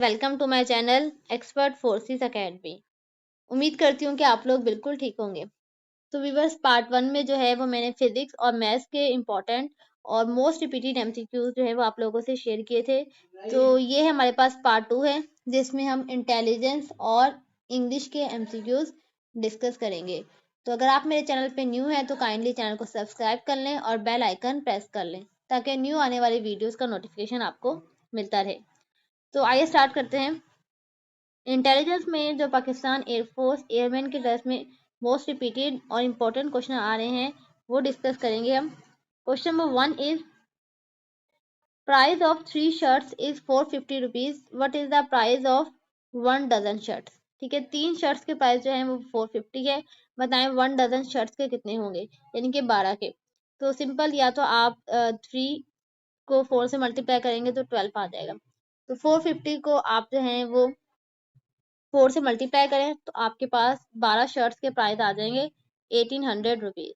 Welcome to my channel expert forces academy. उम्मीद करती हूँ कि आप लोग बिल्कुल ठीक होंगे। तो व्यूअर्स, पार्ट 1 में जो है वो मैंने फिजिक्स और मैथ्स के इम्पोर्टेंट और मोस्ट रिपीटेड एमसीक्यूज जो है वो आप लोगों से शेयर किए थे। तो ये है हमारे पास पार्ट 2 है, जिसमें हम इंटेलिजेंस और इंग्लिश के एमसीक्यूज डिस्कस करेंगे। तो अगर आप मेरे चैनल पे न्यू हैं तो काइंडली चैनल को सब्सक्राइब कर लें और बेल आइकन प्रेस कर लें, ताकि न्यू आने वाली वीडियोस का नोटिफिकेशन आपको मिलता रहे। तो आइए स्टार्ट करते हैं। इंटेलिजेंस में जो पाकिस्तान एयरफोर्स एयरमैन के ड्रेस में मोस्ट रिपीटेड और इम्पोर्टेंट क्वेश्चन आ रहे हैं वो डिस्कस करेंगे हम। Question number 1 is price of 3 shirts is 450 rupees. What is the price of 1 dozen shirts. ठीक है, 3 शर्ट्स के प्राइस जो है वो 450 है। बताएं 1 डजन शर्ट्स के कितने होंगे, यानी कि 12 के। तो सिंपल, या तो आप 3 को 4 से मल्टीप्लाई करेंगे तो 12 आ जाएगा। तो 450 को आप जो है वो 4 से मल्टीप्लाई करें तो आपके पास 12 शर्ट्स के प्राइस आ जाएंगे 1800 rupees.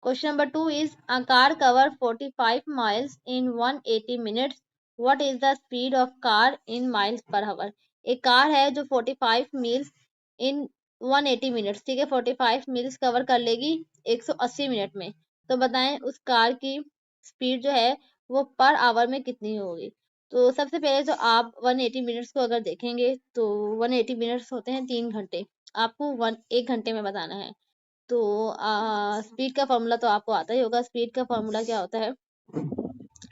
Question number 2 is a car cover 45 miles in 180 minutes. What is the speed of car in miles per hour. एक कार है जो 45 मील्स इन 180 मिनट्स, ठीक है, 45 मील्स कवर कर लेगी 180 मिनट में। तो बताएं उस कार की स्पीड जो है वो पर आवर में कितनी होगी। तो सबसे पहले तो आप 180 मिनट्स को अगर देखेंगे तो 180 मिनट्स होते हैं 3 घंटे। आपको 1 घंटे में बताना है। तो स्पीड का फॉर्मूला तो आपको आता ही होगा। स्पीड का फॉर्मूला क्या होता है,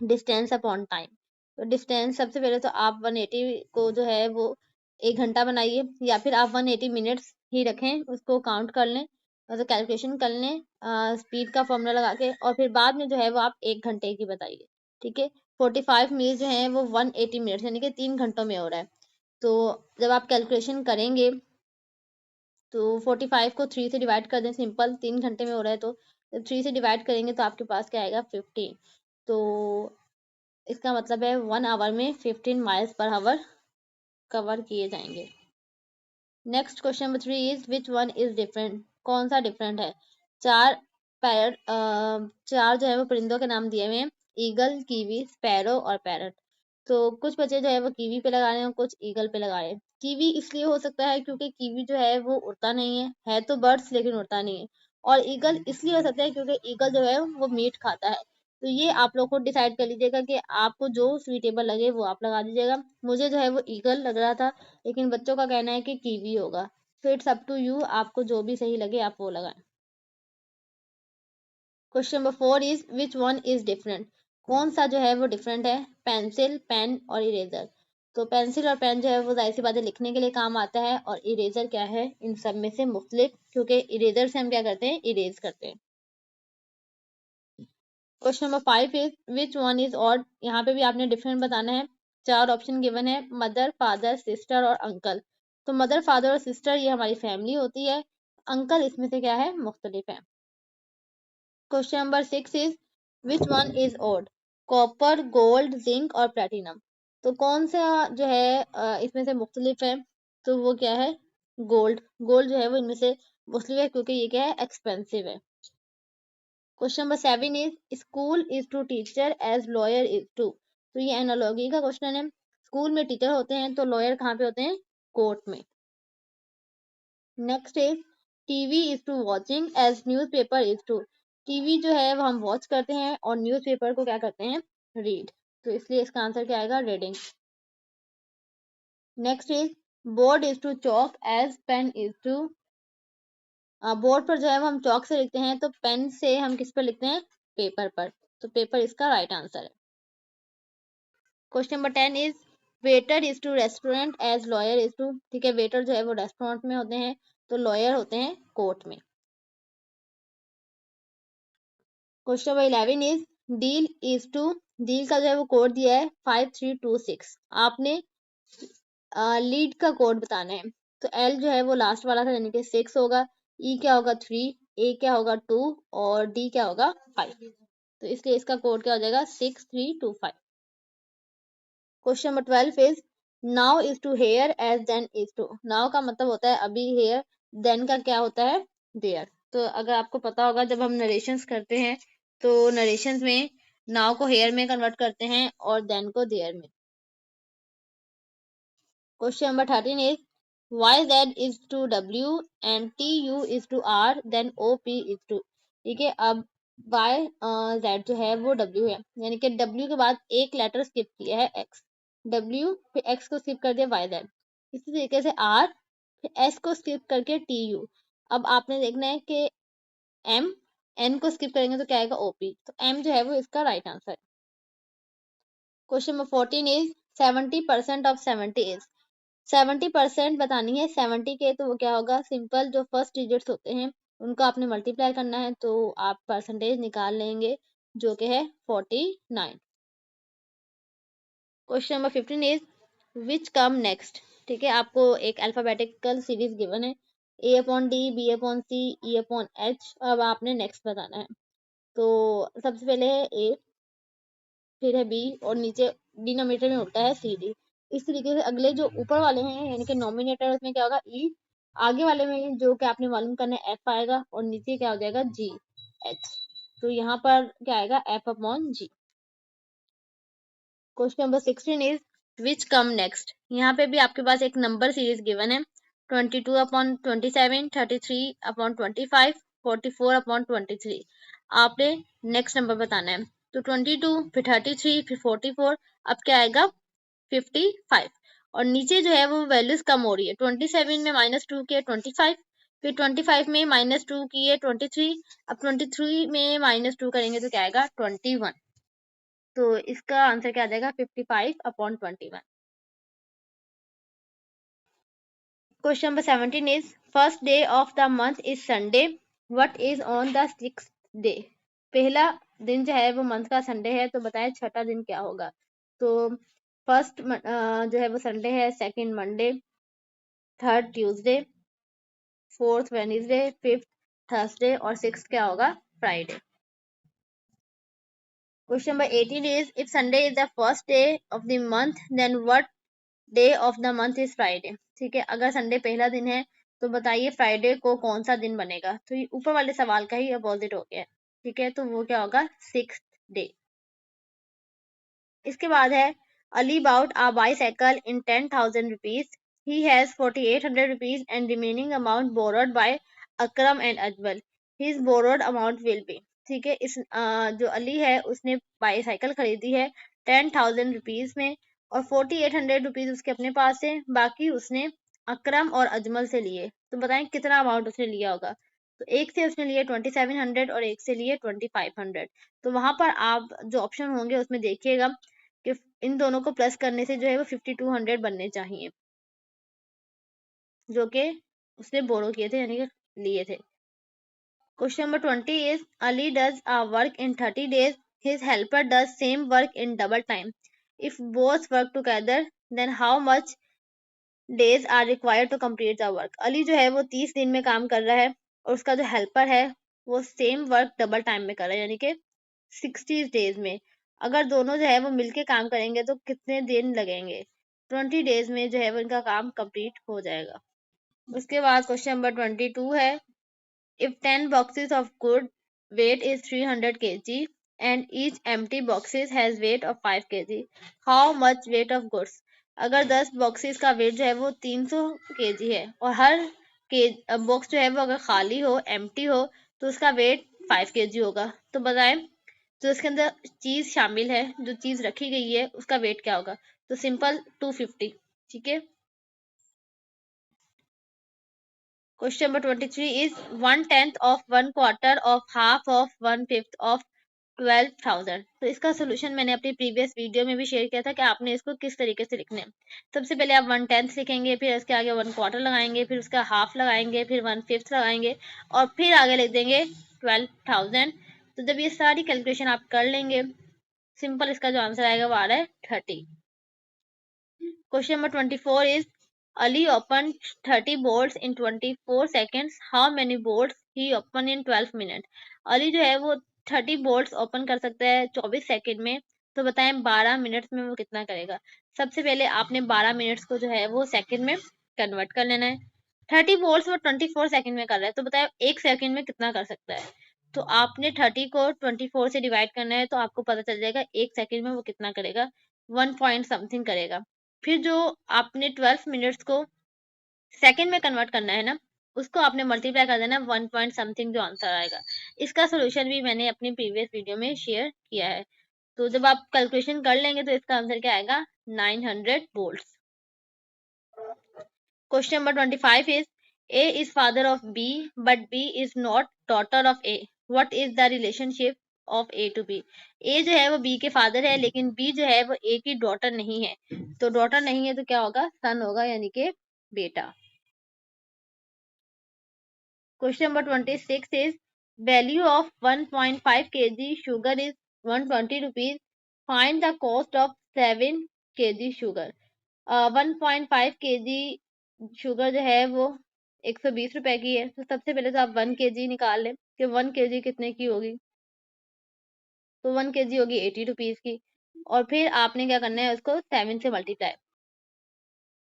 डिस्टेंस अपॉन टाइम। तो डिस्टेंस, सबसे पहले तो आप 180 को जो है वो 1 घंटा बनाइए, या फिर आप 180 मिनट्स ही रखें, उसको काउंट कर लें, मतलब कैलकुलेशन कर लें स्पीड का फॉर्मूला लगा के, और फिर बाद में जो है वो आप 1 घंटे की बताइए। ठीक है, 45 मिनट जो है वो 180 मिनट्स यानी कि 3 घंटों में हो रहा है। तो जब आप कैलकुलेशन करेंगे तो 45 को 3 से डिवाइड कर दें, सिंपल, 3 घंटे में हो रहा है तो जब 3 से डिवाइड करेंगे तो आपके पास क्या आएगा 15। तो इसका मतलब है 1 आवर में 15 माइल्स पर आवर कवर किए जाएंगे। Next question number 3 is which one is different. कौन सा डिफरेंट है। चार पैरट, चार जो है वो परिंदों के नाम दिए हुए हैं, ईगल, कीवी, स्पैरो और पैरट। तो कुछ बच्चे जो है वो कीवी पे लगा रहे हैं और कुछ ईगल पे लगा रहे हैं। कीवी इसलिए हो सकता है क्योंकि कीवी जो है वो उड़ता नहीं है तो बर्ड्स लेकिन उड़ता नहीं है। और ईगल इसलिए हो सकता है क्योंकि ईगल जो है वो मीट खाता है। तो ये आप लोग को डिसाइड कर लीजिएगा कि आपको जो सुइटेबल लगे वो आप लगा दीजिएगा। मुझे जो है वो ईगल लग रहा था, लेकिन बच्चों का कहना है कि कीवी होगा। तो इट्स अप टू यू, आपको जो भी सही लगे आप वो लगाएं। Question number 4 is which one is different. कौन सा जो है वो डिफरेंट है। पेंसिल, पेन और इरेजर। तो पेंसिल और पेन जो है वो जाहिर सी बात है लिखने के लिए काम आता है, और इरेजर क्या है इन सब में से मुख्तलिफ, क्योंकि इरेजर से हम क्या करते हैं, इरेज करते हैं। Question number 5 is which one is odd. यहाँ पे भी आपने डिफरेंट बताना है। 4 ऑप्शन गिवन है, मदर, फादर, सिस्टर और अंकल। तो मदर, फादर और सिस्टर ये हमारी फैमिली होती है। अंकल इसमें से क्या है, मुख्तलिफ है। Question number 6 is which one is odd. Copper, gold, zinc और प्लेटिनम। तो कौन सा जो है इसमें से मुख्तलिफ है। तो वो क्या है, गोल्ड। गोल्ड जो है वो इनमें से मुख्तलिफ है क्योंकि ये क्या है, एक्सपेंसिव है। Question number 7 is school is to teacher as lawyer is to. तो ये एनालॉजी का क्वेश्चन है। स्कूल में टीचर होते हैं तो लॉयर कहाँ पे होते हैं, कोर्ट में। Next is TV is to watching as newspaper is to. TV जो है वो हम वॉच करते हैं और न्यूज़पेपर को क्या करते हैं, रीड। तो इसलिए इसका आंसर क्या आएगा, reading. Next is board is to chalk as pen is to. Board पर जो है वो हम चौक से लिखते हैं, तो पेन से हम किस पर लिखते हैं, पेपर पर। तो पेपर इसका राइट आंसर है। Question number 10 is waiter is to restaurant as lawyer is to. ठीक है, वेटर जो है वो रेस्टोरेंट में होते हैं तो लॉयर होते हैं कोर्ट में। Question number 11 is deal is to. Deal का जो है वो कोड दिया है 5326। आपने लीड का कोड बताना है। तो एल जो है वो लास्ट वाला था यानी कि 6 होगा, ई क्या होगा 3, ए क्या होगा 2 और डी क्या होगा 5। तो इसलिए इसका कोड क्या हो जाएगा 6325। Question number 12 is now is to here as then is to. Now का मतलब होता है अभी हेयर, देन का क्या होता है, देयर। तो अगर आपको पता होगा जब हम नरेशंस करते हैं तो नरेशंस में नाउ को हेयर में कन्वर्ट करते हैं और देन को देयर में। Question number 13 is Y Z is to W and T U is to R then O P is to. ठीक है, अब वाई जेड जो है वो डब्ल्यू है, यानी कि डब्ल्यू के बाद एक लेटर स्किप किया है एक्स, डब्ल्यू फिर एक्स को स्किप कर दिया वाई जेड, इसी तरीके से आर फिर एस को स्किप करके टी यू। अब आपने देखना है कि एम एन को स्किप करेंगे तो क्या आएगा ओपी, तो एम जो है वो इसका राइट आंसर है। Question number 14 is 70% of 70 is. 70% बतानी है 70 के, तो वो क्या होगा, सिंपल जो फर्स्ट डिजिट्स होते हैं उनको आपने मल्टीप्लाई करना है, तो आप परसेंटेज निकाल लेंगे जो कि है 49। Question number 15 is which come next. ठीक है, आपको एक अल्फाबेटिकल सीरीज गिवन है, ए अपॉन डी, बी अपॉन सी, ई अपॉन एच। अब आपने नेक्स्ट बताना है, तो सबसे पहले है ए, फिर है बी, और नीचे डिनोमिनेटर में उल्टा है सी डी। इस तरीके से अगले जो ऊपर वाले हैं यानी कि नॉमिनेटर, उसमें क्या होगा ई, आगे वाले में जो कि आपने मालूम करना है एफ आएगा, और नीचे क्या हो जाएगा जी एच, तो यहाँ पर क्या आएगा F upon G. Question number 16 is which come next. यहाँ पे भी आपके पास एक नंबर सीरीज गिवन है, 22/27, 33/25, 44/23। आपने नेक्स्ट नंबर बताना है, तो 22 फिर 33 फिर 44, अब क्या आएगा 55, और नीचे जो है वो वैल्यूज कम हो रही है, 27 में -2 की है 25, फिर 25 में -2 की है 23, अब 23 में -2 करेंगे तो क्या आएगा 21, तो इसका आंसर क्या आ जाएगा 55/21। Question number 17 is first day of the month is Sunday, what is on the 6th day. पहला दिन जो है वो मंथ का संडे है, तो बताएं छठा दिन क्या होगा। तो फर्स्ट जो है वो संडे है, second Monday, third Tuesday, fourth Wednesday, fifth Thursday, और सिक्स्थ क्या होगा Friday. Question number 18 is if Sunday is the first day of the month then what day of the month is Friday. ठीक है, अगर Sunday पहला दिन है तो बताइए फ्राइडे को कौन सा दिन बनेगा, तो ये ऊपर वाले सवाल का ही अपोजिट हो गया है। ठीक है, तो वो क्या होगा 6th डे। इसके बाद है Ali bought a bicycle in 10,000 rupees, he has 4800 rupees and remaining amount borrowed by Akram and Ajmal, his borrowed amount will be. ठीक है, इस जो अली है उसने बाईसाइकिल खरीदी है 10,000 रुपीज में, और 4800 रुपीज उसके अपने पास है, बाकी उसने अकरम और अजमल से लिए, तो बताएं कितना अमाउंट उसने लिया होगा। तो एक से उसने लिए 2700 और एक से लिए 2500, तो वहां पर आप जो ऑप्शन होंगे उसमें देखिएगा कि इन दोनों को प्लस करने से जो है वो 5200 बनने चाहिए, जो कि उसने बोरो किए थे यानी कि लिए थे। Question number 20 is Ali does a work in 30 days, his helper does same work in double time, if both work together then how much days are required to complete the work. Ali जो है वो 30 दिन में काम कर रहा है, और उसका जो हेल्पर है वो सेम वर्क डबल टाइम में कर रहा है, यानी कि 60 डेज में। अगर दोनों जो है वो मिलके काम करेंगे तो कितने दिन लगेंगे, 20 डेज में जो है वो इनका काम कंप्लीट हो जाएगा। उसके बाद क्वेश्चन नंबर 22 है if 10 boxes of good weight is 300 kg and each empty boxes has weight of 5 kg, how much weight of goods। अगर 10 बॉक्सेस का वेट जो है वो 300 kg है, और हर के बॉक्स जो है वो अगर खाली हो एम्प्टी हो तो उसका वेट 5 kg होगा, तो बताएं जो इसके अंदर चीज शामिल है, जो चीज रखी गई है उसका वेट क्या होगा, तो सिंपल 250। ठीक है, question number 23 is 1/10 of 1/4 of half of 1/5 of 12,000। तो इसका सोल्यूशन मैंने अपनी प्रीवियस वीडियो में भी शेयर किया था कि आपने इसको किस तरीके से लिखना है। सबसे पहले आप 1/10 लिखेंगे, फिर उसके आगे 1/4 लगाएंगे, फिर उसका हाफ लगाएंगे, फिर 1/5 लगाएंगे, और फिर आगे लिख देंगे 12,000। तो जब ये सारी कैलकुलेशन आप कर लेंगे, सिंपल इसका जो आंसर आएगा वो आ रहा है 30। Question number 24 is Ali opened 30 bolts in 24 seconds. How many bolts he opened in 12 minutes? Ali जो है वो 30 bolts ओपन कर सकता है 24 सेकंड में, तो बताएं 12 मिनट्स में वो कितना करेगा। सबसे पहले आपने 12 मिनट्स को जो है वो सेकंड में कन्वर्ट कर लेना है। 30 bolts वो 24 सेकंड में कर रहा है, तो बताएं एक सेकंड में कितना कर सकता है। तो आपने 30 को 24 से डिवाइड करना है, तो आपको पता चल जाएगा एक सेकंड में वो कितना करेगा, 1 पॉइंट समथिंग करेगा। फिर जो आपने 12 मिनट्स को सेकंड में कन्वर्ट करना है ना, उसको आपने मल्टीप्लाई कर देना 1 पॉइंट समथिंग जो आंसर आएगा। इसका सोल्यूशन भी मैंने अपनी प्रीवियस वीडियो में शेयर किया है। तो जब आप कैलकुलेशन कर लेंगे तो इसका आंसर क्या आएगा, 900 volts. Question number 25 is A is father of B but B is not daughter of A. What is the relationship of A to B? A जो है वो B के फादर है लेकिन B जो है वो A की डॉटर नहीं है। तो डॉटर नहीं है तो क्या होगा, सन होगा, यानी कि बेटा। Question number 26 is value of 1.5 kg sugar is 120 rupees. Find the cost of 7 kg sugar. 1.5 kg sugar जो है वो 120 रुपए की है। तो सबसे पहले तो आप 1 kg निकाल लें कि 1 kg कितने की होगी। तो 1 kg होगी 80 रुपीज की, और फिर आपने क्या करना है, उसको 7 से मल्टीप्लाई।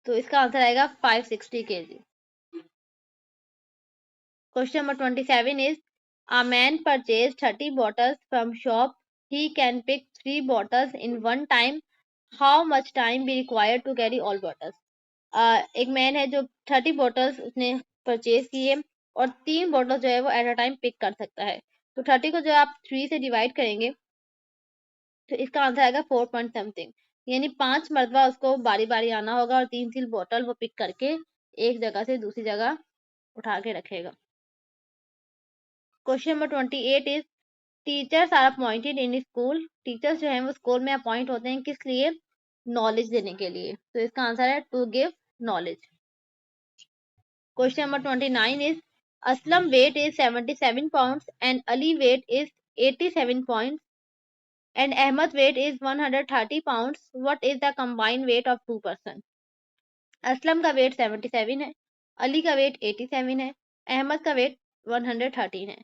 तो इसका आंसर आएगा 560 kg। Question number 27 is a man purchased 30 bottles from shop. He can pick 3 bottles in one time. How much time be required to carry all bottles? एक मैन है जो 30 बॉटल्स उसने परचेज की है और 3 बॉटल जो है वो एट अ टाइम पिक कर सकता है। तो 30 को जो आप 3 से डिवाइड करेंगे तो इसका आंसर आएगा 4 पॉइंट समथिंग, यानी 5 मरतबा उसको बारी बारी आना होगा और 3 बॉटल वो पिक करके एक जगह से दूसरी जगह उठा के रखेगा। Question number 28 is teachers are appointed in school. Teachers जो है वो स्कूल में अपॉइंट होते हैं किस लिए, नॉलेज देने के लिए। तो इसका आंसर है to give knowledge. Question number 29 is Aslam weight is 77 pounds and Ali weight is 87 pounds and Ahmad weight is 130 pounds. What is the combined weight of two person? Aslam का वेट 77 है, अली का wait 87 है, अहमद का wait 113 है।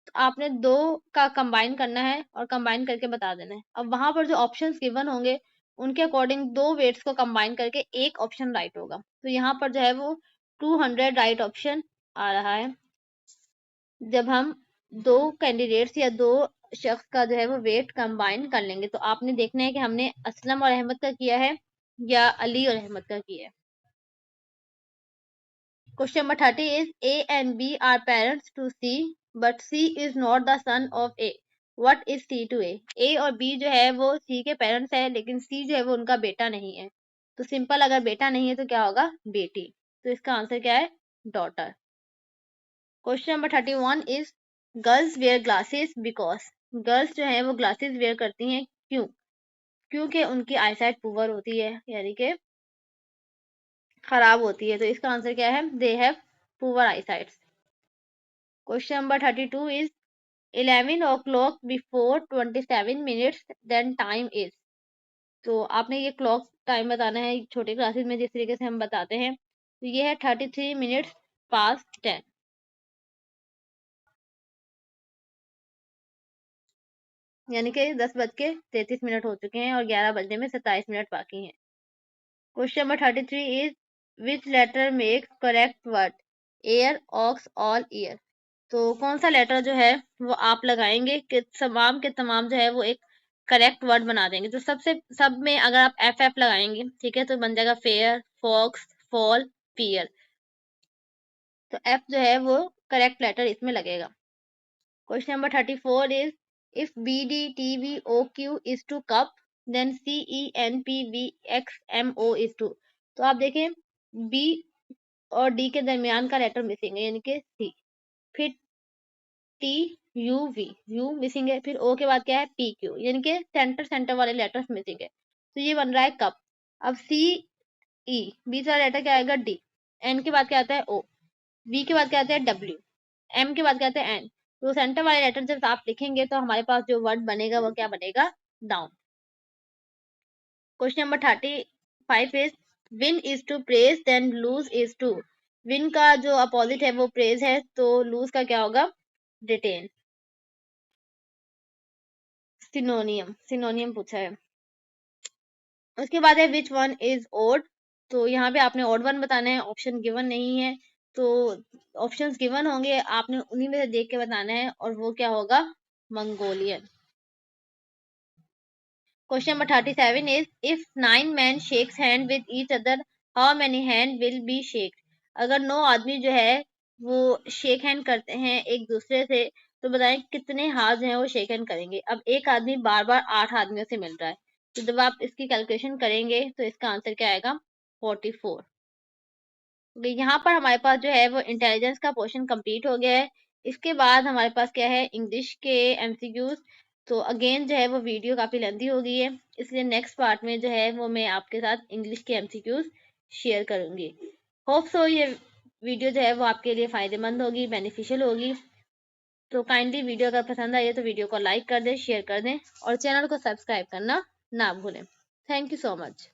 तो आपने दो का कंबाइन करना है और कंबाइन करके बता देना है। अब वहां पर जो ऑप्शंस गिवन होंगे उनके अकॉर्डिंग दो वेट्स को कंबाइन करके एक ऑप्शन राइट होगा। तो यहाँ पर जो है वो 200 राइट ऑप्शन आ रहा है। जब हम दो कैंडिडेट्स या दो शख्स का जो है वो वेट कंबाइन कर लेंगे तो आपने देखना है कि हमने असलम और अहमद का किया है या अली और अहमद का किया है। Question number 30 is A and B are parents to C, but C is not the son of A. What is C to A? A और B जो है वो C के पेरेंट्स है लेकिन C जो है वो उनका बेटा नहीं है। तो सिंपल, अगर बेटा नहीं है तो क्या होगा, बेटी। तो इसका आंसर क्या है, daughter. Question number 31 is girls where glasses because. Girls जो है वो ग्लासेस वेयर करती हैं क्यों, क्योंकि उनकी आईसाइट पुअर होती है, यानी कि खराब होती है। तो इसका आंसर क्या है, they have poor eyesights. Question number 32 is 11 o'clock before 27 minutes then time is। तो आपने ये क्लॉक टाइम बताना है छोटे क्लासेस में जिस तरीके से हम बताते हैं। तो ये है 33 मिनट्स पास्ट 10, यानी कि 10:33 हो चुके हैं और 11 बजने में 27 मिनट बाकी हैं। Question number 33 is which letter makes correct word, air, ox, all, ear. तो कौन सा लेटर जो है वो आप लगाएंगे कि तमाम के तमाम जो है वो एक करेक्ट वर्ड बना देंगे। तो सब में अगर आप एफ एफ लगाएंगे, ठीक है, तो बन जाएगा फेयर, फॉक्स, फॉल, फियर। तो एफ जो है वो करेक्ट लेटर इसमें लगेगा। Question number 34 is if B D T V O Q is to cup then C E N P V X M O is to. तो आप देखें B और डी के दरमियान का लेटर मिसिंग है, यानी कि सी। फिर T U V, U missing है। फिर ओ के बाद क्या है, पी क्यू, यानी कि सेंटर वाले लेटर्स मिसिंग है। तो ये बन रहा है कप। अब सी ई, बीच वाला लेटर क्या आएगा, डी। एन के बाद क्या आता है, ओ। वी के बाद क्या आता है, डब्ल्यू। एम के बाद क्या आता है, एन। तो सेंटर वाले लेटर जब आप लिखेंगे तो हमारे पास जो वर्ड बनेगा वो क्या बनेगा, down. Question number 35 is win is to praise then lose is to. Win का जो अपोजिट है वो प्रेज है, तो लूज का क्या होगा, रिटेन। सिनोनियम पूछा है। उसके बाद है विच वन इज ओड। तो यहाँ पे आपने ओड वन बताना है, ऑप्शन गिवन नहीं है। तो ऑप्शंस गिवन होंगे, आपने उन्हीं में से देख के बताना है और वो क्या होगा, Mongolian. Question number 37 is if 9 men shakes hand with each other, how many hand will be shaked? अगर 9 आदमी जो है वो शेक हैंड करते हैं एक दूसरे से, तो बताएं कितने हाथ जो है वो शेक हैंड करेंगे। अब एक आदमी बार बार 8 आदमियों से मिल रहा है, तो जब आप इसकी कैलकुलेशन करेंगे तो इसका आंसर क्या आएगा? 44। यहाँ पर हमारे पास जो है वो इंटेलिजेंस का पोर्शन कंप्लीट हो गया है। इसके बाद हमारे पास क्या है? इंग्लिश के एमसीक्यूज। तो अगेन जो है वो वीडियो काफ़ी लेंथी हो गई है, इसलिए नेक्स्ट पार्ट में जो है वो मैं आपके साथ इंग्लिश के एमसीक्यूज शेयर करूंगी। होप सो ये वीडियो जो है वो आपके लिए फ़ायदेमंद होगी, बेनिफिशियल होगी। तो काइंडली वीडियो अगर पसंद आई है तो वीडियो को लाइक कर दें, शेयर कर दें और चैनल को सब्सक्राइब करना ना भूलें। Thank you so much.